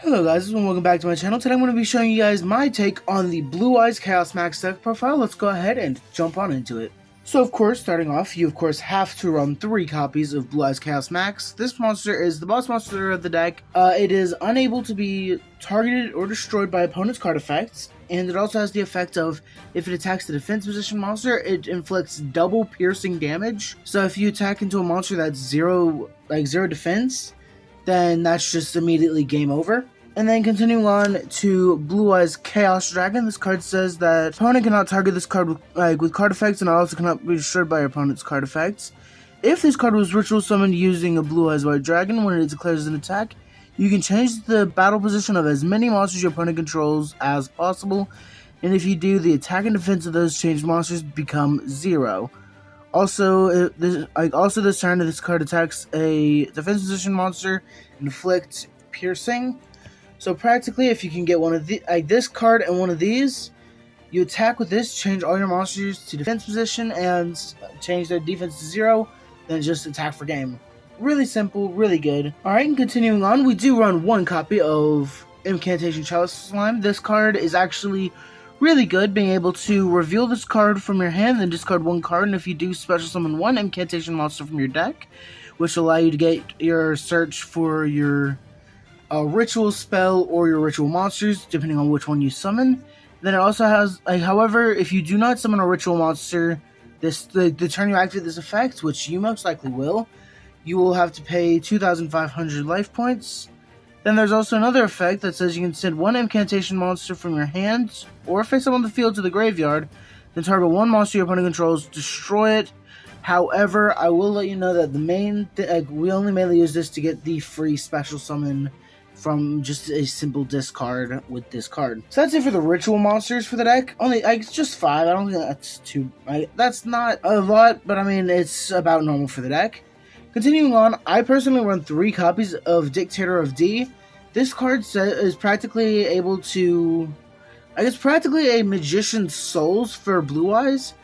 Hello guys, and welcome back to my channel. Today I'm going to be showing you guys my take on the Blue Eyes Chaos Max deck profile. Let's go ahead and jump on into it. So of course, starting off, you of course have to run 3 copies of Blue Eyes Chaos Max. This monster is the boss monster of the deck. It is unable to be targeted or destroyed by opponent's card effects, and it also has the effect of, if it attacks the defense position monster, it inflicts double piercing damage. So if you attack into a monster that's zero defense, then that's just immediately game over. And then continuing on to Blue Eyes Chaos Dragon, this card says that opponent cannot target this card with card effects, and also cannot be destroyed by your opponent's card effects. If this card was ritual summoned using a Blue Eyes White Dragon, when it declares an attack, you can change the battle position of as many monsters your opponent controls as possible, and if you do, the attack and defense of those changed monsters become 0. Also, this turn, this card attacks a defense position monster, inflict piercing. So practically, if you can get one of this card and one of these, you attack with this, change all your monsters to defense position, and change their defense to 0, then just attack for game. Really simple, really good. Alright, and continuing on, we do run 1 copy of Incantation Chalice Slime. This card is actually really good, being able to reveal this card from your hand, then discard 1 card, and if you do, special summon 1 Incantation monster from your deck, which will allow you to get your search for your ritual spell or your ritual monsters, depending on which one you summon. Then it also has, however, if you do not summon a ritual monster, the turn you activate this effect, which you most likely will, you will have to pay 2,500 life points. Then there's also another effect that says you can send 1 incantation monster from your hand or face up on the field to the graveyard, then target 1 monster your opponent controls, destroy it. However, I will let you know that we only mainly use this to get the free special summon from just a simple discard with this card. So that's it for the ritual monsters for the deck. Only it's just 5. I don't think that's too. That's not a lot, but I mean it's about normal for the deck. Continuing on, I personally run 3 copies of Dictator of D. This card is practically able to, practically a Magician's Souls for Blue Eyes.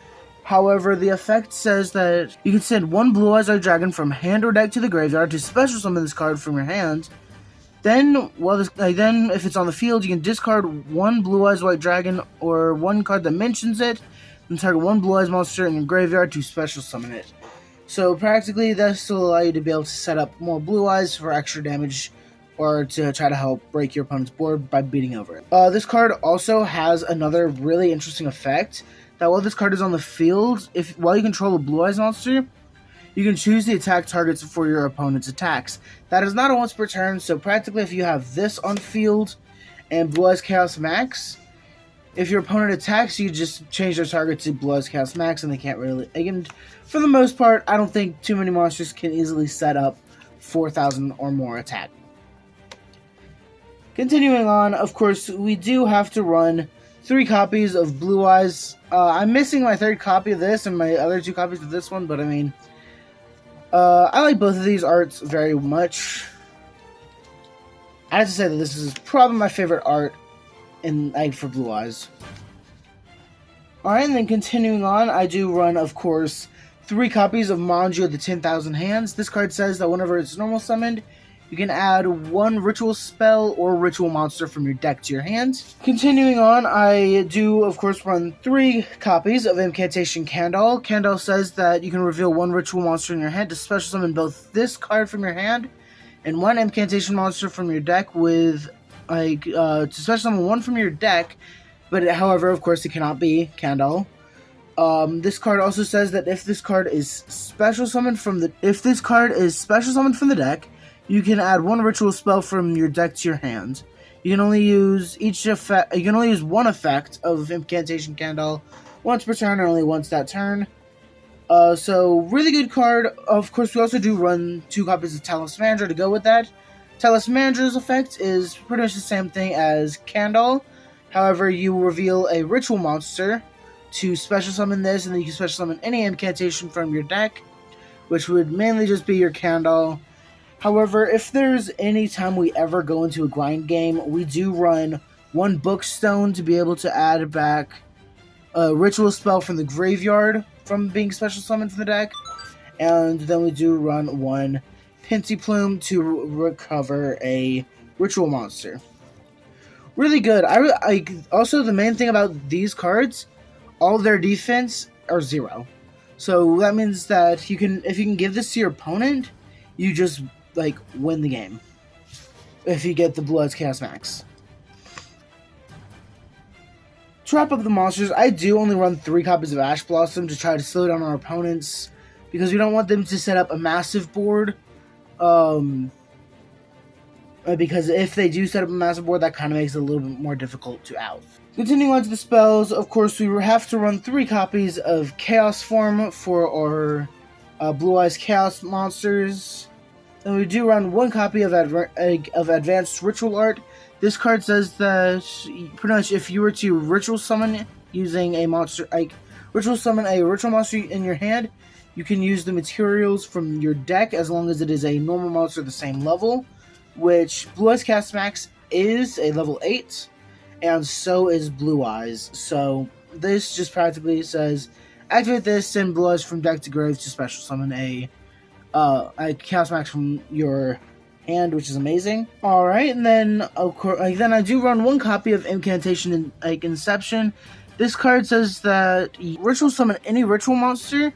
However, the effect says that you can send 1 Blue Eyes White Dragon from hand or deck to the graveyard to special summon this card from your hand. Then, if it's on the field, you can discard 1 Blue Eyes White Dragon or 1 card that mentions it, and target 1 Blue Eyes monster in your graveyard to special summon it. So practically, this will allow you to be able to set up more Blue Eyes for extra damage, or to try to help break your opponent's board by beating over it. This card also has another really interesting effect, that while this card is on the field, while you control a Blue Eyes monster, you can choose the attack targets for your opponent's attacks. That is not a once per turn, so practically if you have this on field and Blue Eyes Chaos Max, if your opponent attacks, you just change their target to Blue Eyes Chaos Max, and they can't really. And for the most part, I don't think too many monsters can easily set up 4,000 or more attack. Continuing on, of course, we do have to run 3 copies of Blue Eyes. I'm missing my 3rd copy of this and my other 2 copies of this one, but I mean, I like both of these arts very much. I have to say that this is probably my favorite art for Blue Eyes. Alright, and then continuing on, I do run, of course, 3 copies of Manju the 10,000 Hands. This card says that whenever it's normal summoned, you can add 1 ritual spell or ritual monster from your deck to your hand. Continuing on, I do, of course, run 3 copies of Incantation Candle. Candle says that you can reveal 1 ritual monster in your hand to special summon both this card from your hand and 1 incantation monster from your deck with, to special summon 1 from your deck, but however, of course, it cannot be Candle. This card also says that if this card is special summoned from the deck, you can add 1 ritual spell from your deck to your hand. You can only use one effect of Incantation Candle once per turn, or only once that turn. So really good card. Of course, we also do run 2 copies of Talismandra to go with that. Talismandra's effect is pretty much the same thing as Candle. However, you reveal a ritual monster to special summon this, and then you can special summon any incantation from your deck, which would mainly just be your Candle. However, if there's any time we ever go into a grind game, we do run 1 Bookstone to be able to add back a ritual spell from the graveyard from being special summoned from the deck. And then we do run 1 Pinsy Plume to recover a Ritual Monster. Really good. Also, the main thing about these cards, all their defense are 0. So that means that if you can give this to your opponent, you just like win the game. If you get the Blue Eyes Chaos Max. To wrap up the monsters, I do only run 3 copies of Ash Blossom to try to slow down our opponents, because we don't want them to set up a massive board. Because if they do set up a massive board, that kind of makes it a little bit more difficult to out. Continuing on to the spells, of course, we have to run 3 copies of Chaos Form for our Blue Eyes Chaos monsters. And we do run 1 copy of Advanced Ritual Art. This card says that pretty much if you were to ritual summon using a monster, ritual summon a ritual monster in your hand, you can use the materials from your deck as long as it is a normal monster the same level, which Blue Eyes Chaos Max is a level 8, and so is Blue Eyes. So this just practically says, activate this, send Blue Eyes from deck to grave to special summon a Chaos Max from your hand, which is amazing. Alright, and then of course, then I do run 1 copy of Incantation and Inception. This card says that ritual summon any ritual monster,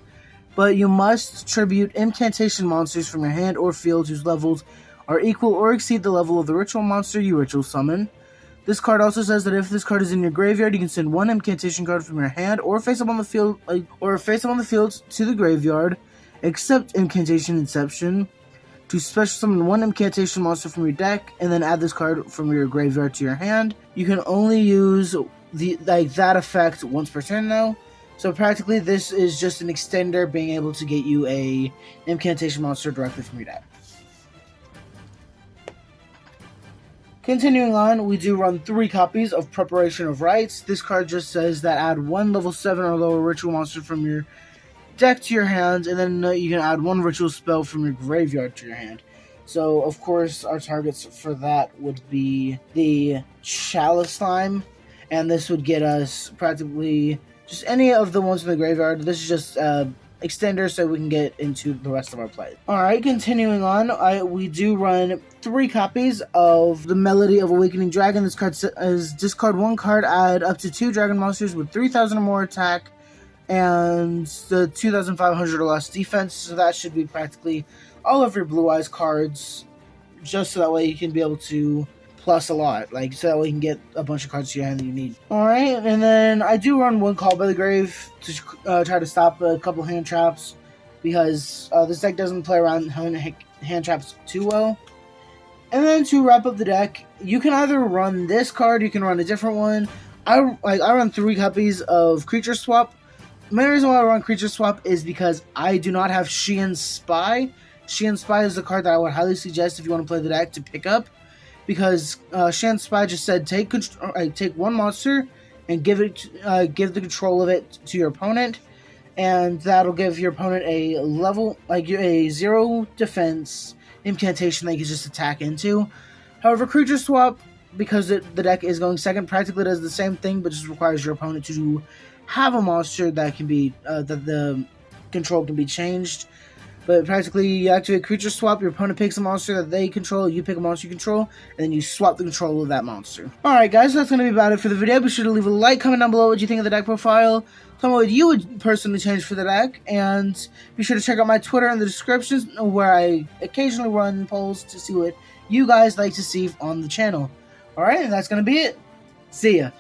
but you must tribute incantation monsters from your hand or field whose levels are equal or exceed the level of the ritual monster you ritual summon. This card also says that if this card is in your graveyard, you can send 1 incantation card from your hand or face up on the field, to the graveyard, except Incantation Inception, to special summon 1 incantation monster from your deck, and then add this card from your graveyard to your hand. You can only use that effect once per turn though. So practically this is just an extender being able to get you a incantation monster directly from your deck. Continuing on, we do run 3 copies of Preparation of Rites. This card just says that add 1 level 7 or lower ritual monster from your deck to your hand, and then you can add 1 ritual spell from your graveyard to your hand. So, of course, our targets for that would be the Chalice Slime, and this would get us practically just any of the ones from the graveyard. This is just extender so we can get into the rest of our play. Alright, continuing on, we do run 3 copies of the Melody of Awakening Dragon. This card says discard 1 card, add up to 2 dragon monsters with 3,000 or more attack and the 2,500 or less defense. So that should be practically all of your Blue Eyes cards, just so that way you can be able to plus a lot, so that way you can get a bunch of cards to your hand that you need. Alright, and then I do run 1 Call by the Grave to try to stop a couple hand traps, because this deck doesn't play around hand traps too well. And then to wrap up the deck, you can either run this card, you can run a different one. I run 3 copies of Creature Swap. The main reason why I run Creature Swap is because I do not have Xian Spy. Xian Spy is the card that I would highly suggest if you want to play the deck to pick up, because Xian Spy just said take 1 monster and give the control of it to your opponent, and that'll give your opponent a level a 0 defense incantation that you can just attack into. However, Creature Swap, because the deck is going second, practically does the same thing, but just requires your opponent to have a monster that can be that the control can be changed. But practically, you activate Creature Swap, your opponent picks a monster that they control, you pick a monster you control, and then you swap the control of that monster. Alright guys, that's going to be about it for the video. Be sure to leave a like, comment down below what you think of the deck profile, tell me what you would personally change for the deck, and be sure to check out my Twitter in the description, where I occasionally run polls to see what you guys like to see on the channel. Alright, and that's going to be it. See ya.